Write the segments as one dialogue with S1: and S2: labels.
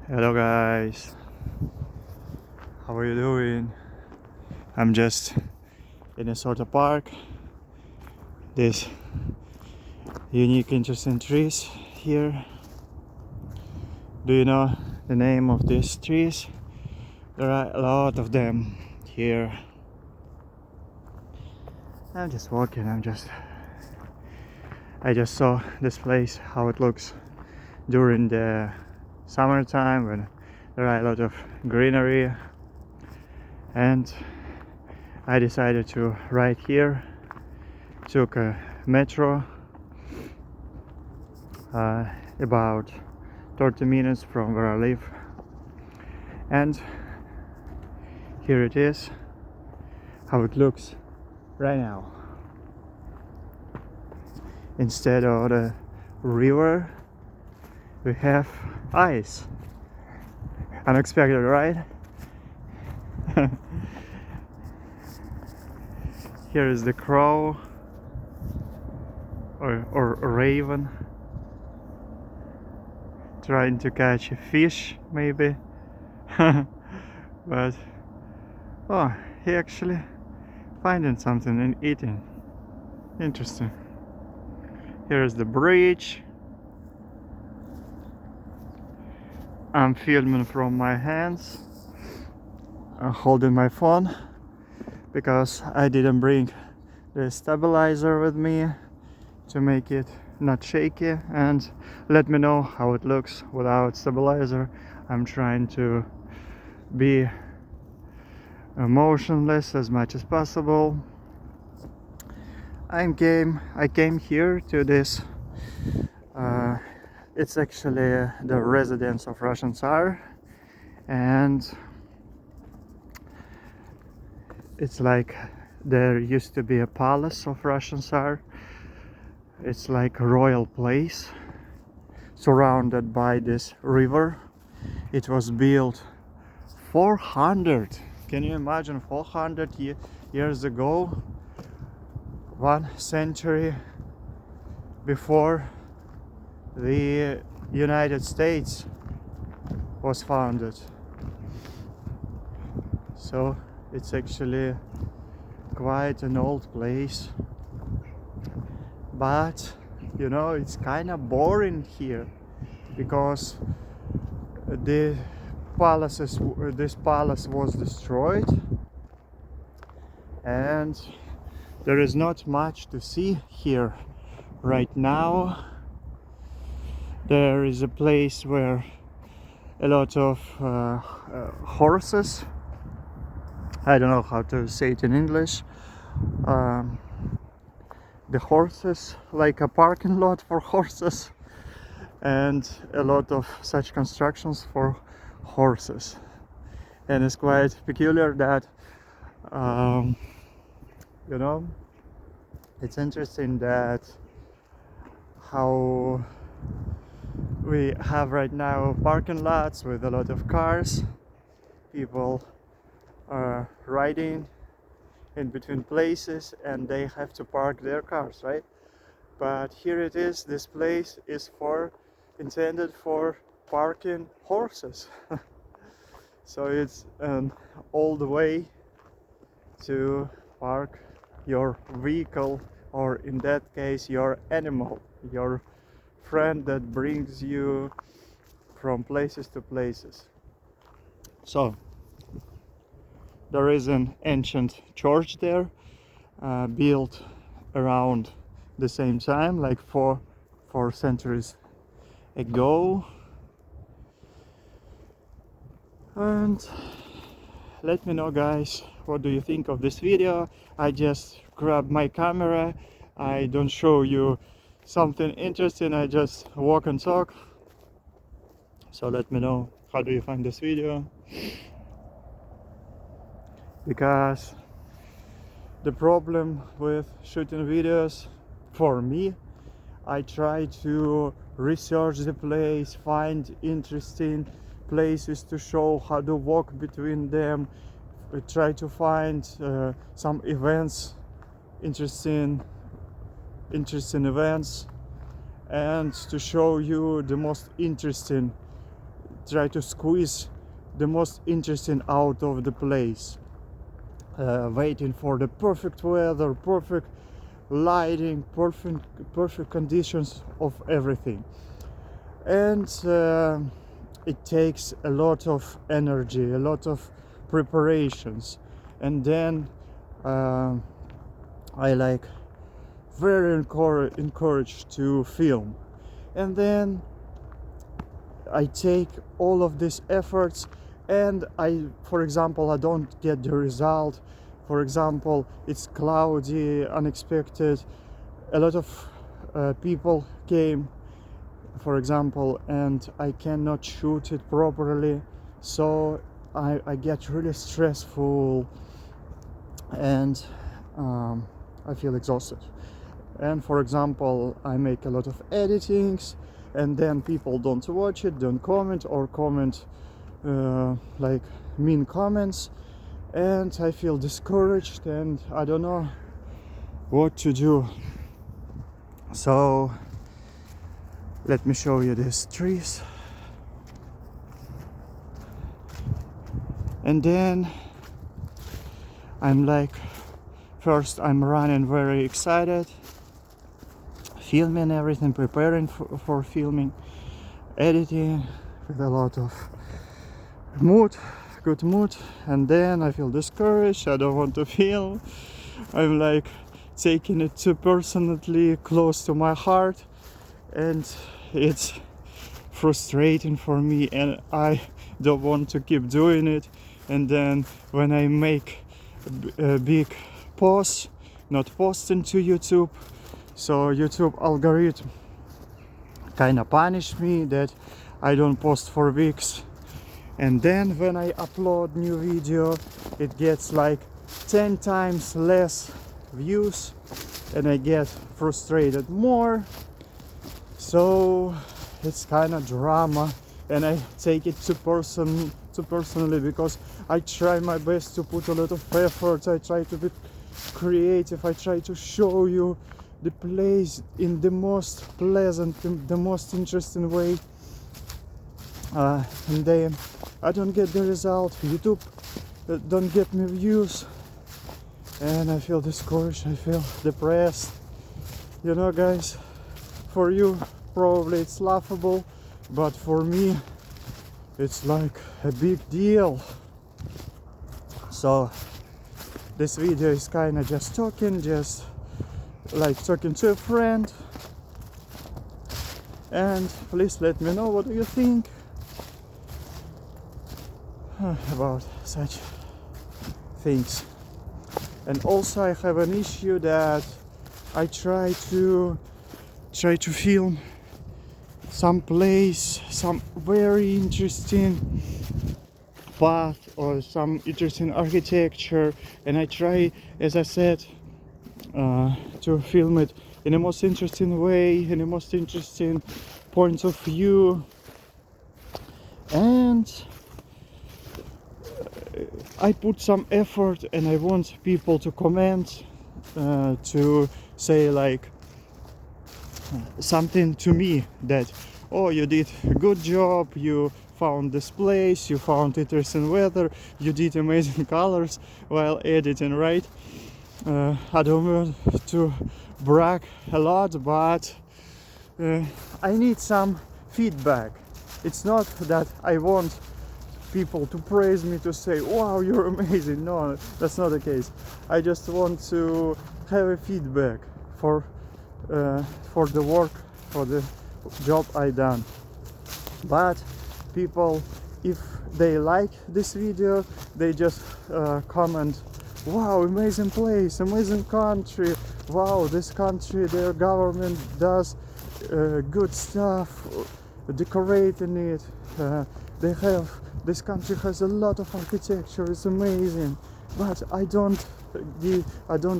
S1: Hello guys, how are you doing? I'm just in a sort of park. These unique interesting trees here. Do you know the name of these trees? There are a lot of them here. I'm just walking, I just saw this place, how it looks during the summertime when there are a lot of greenery, and I decided to ride here. Took a metro about 30 minutes from where I live, and here it is, how it looks right now. Instead of the river, we have ice. Unexpected, right? Here is the crow or a raven trying to catch a fish, maybe. But oh, he actually finding something and eating. Interesting. Here is the bridge. I'm filming from my hands. I'm holding my phone because I didn't bring the stabilizer with me to make it not shaky, and let me know how it looks without stabilizer. I'm trying to be motionless as much as possible. I came here to this it's actually the residence of Russian Tsar, and it's like there used to be a palace of Russian Tsar. It's like a royal place surrounded by this river. It was built 400, can you imagine, 400 years ago, 1 century before the United States was founded. So it's actually quite an old place, but you know, it's kind of boring here because this palace was destroyed and there is not much to see here right now. There is a place where a lot of horses, I don't know how to say it in English, the horses, like a parking lot for horses, and a lot of such constructions for horses. And it's quite peculiar that you know, it's interesting that how we have right now parking lots with a lot of cars. People are riding in between places and they have to park their cars, right? But here it is, this place is intended for parking horses. So it's an old way to park your vehicle, or in that case your animal, your friend that brings you from places to places. So there is an ancient church there, built around the same time, like four centuries ago. And let me know, guys, what do you think of this video? I just grabbed my camera, I don't show you something interesting, I just walk and talk. So let me know, how do you find this video? Because the problem with shooting videos, for me, I try to research the place, find interesting places to show, how to walk between them, try to find some events, interesting events, and to show you the most interesting try to squeeze the most interesting out of the place, waiting for the perfect weather, perfect lighting, perfect conditions of everything. And it takes a lot of energy, a lot of preparations, and then I like very encouraged to film. And then I take all of these efforts, and for example, I don't get the result. For example, it's cloudy, unexpected, a lot of people came, for example, and I cannot shoot it properly, so I get really stressful, and I feel exhausted. And for example, I make a lot of editings, and then people don't watch it, don't comment, or comment like mean comments, and I feel discouraged, and I don't know what to do. So let me show you these trees. And then I'm like, first I'm running very excited, filming everything, preparing for filming, editing with a lot of good mood, and then I feel discouraged, I don't want to film. I'm like taking it too personally, close to my heart, and it's frustrating for me, and I don't want to keep doing it. And then when I make a big pause, not posting to YouTube, so YouTube algorithm kind of punish me that I don't post for weeks. And then when I upload new video, it gets like 10 times less views, and I get frustrated more. So it's kind of drama, and I take it too personally, because I try my best to put a lot of effort. I try to be creative. I try to show you the place in the most pleasant, the most interesting way, and then I don't get the result. YouTube don't get me views, and I feel discouraged, I feel depressed. You know, guys, for you probably it's laughable, but for me it's like a big deal. So this video is kind of just talking to a friend, and please let me know what do you think about such things. And also I have an issue that I try to film some place, some very interesting path or some interesting architecture, and I try, as I said, to film it in the most interesting way, in the most interesting point of view. And I put some effort, and I want people to comment, to say like something to me that, oh, you did a good job, you found this place, you found interesting weather, you did amazing colors while editing, right? I don't want to brag a lot, but I need some feedback. It's not that I want people to praise me, to say, wow, you're amazing. No, that's not the case. I just want to have a feedback for the work, for the job I done. But people, if they like this video, they just comment, wow, amazing place, amazing country, wow, this country, their government does good stuff, decorating it, this country has a lot of architecture, it's amazing, but I don't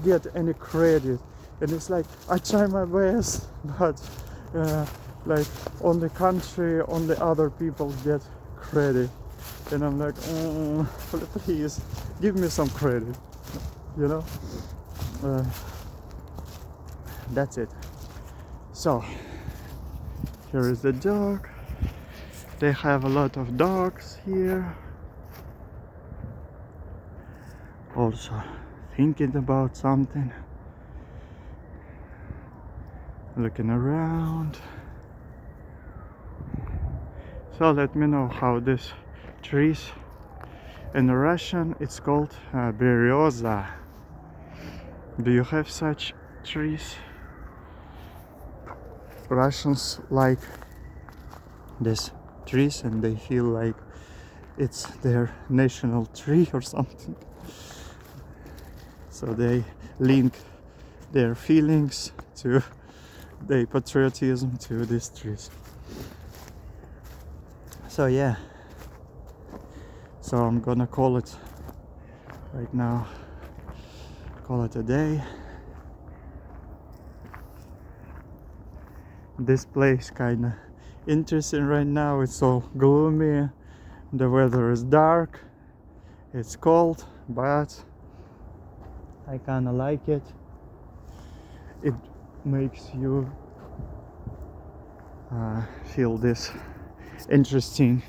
S1: get any credit. And it's like, I try my best, but like on the country, on the other people get credit, and I'm like, please give me some credit, you know. That's it. So here is the dog. They have a lot of dogs here. Also thinking about something. Looking around. So let me know how this trees in Russian it's called beryoza. Do you have such trees? Russians like these trees and they feel like it's their national tree or something. So they link their feelings to their patriotism to these trees. So yeah, so I'm gonna call it right now, call it a day. This place kinda interesting right now. It's all gloomy, the weather is dark, it's cold, but I kinda like it. It makes you feel this interesting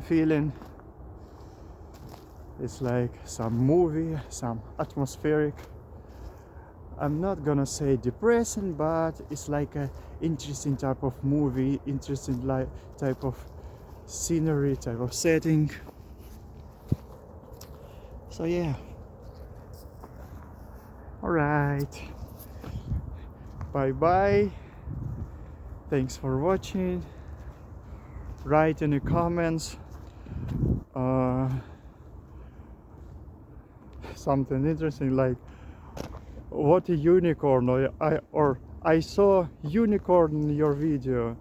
S1: feeling. It's like some movie, some atmospheric. I'm not gonna say depressing, but it's like a interesting type of movie, interesting type of scenery, type of setting. So yeah. Alright. Bye bye. Thanks for watching. Write in the comments something interesting like what a unicorn, or I saw unicorn in your video,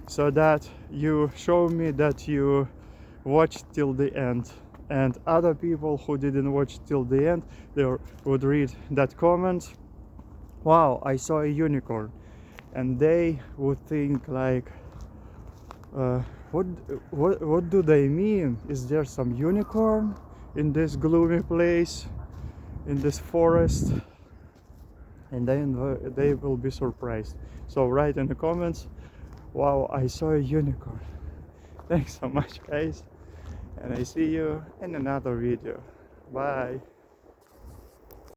S1: so that you show me that you watched till the end, and other people who didn't watch till the end, they would read that comment, wow, I saw a unicorn, and they would think like what do they mean? Is there some unicorn in this gloomy place, in this forest? And then they will be surprised. So write in the comments, wow, I saw a unicorn. Thanks so much guys, and I see you in another video. Bye.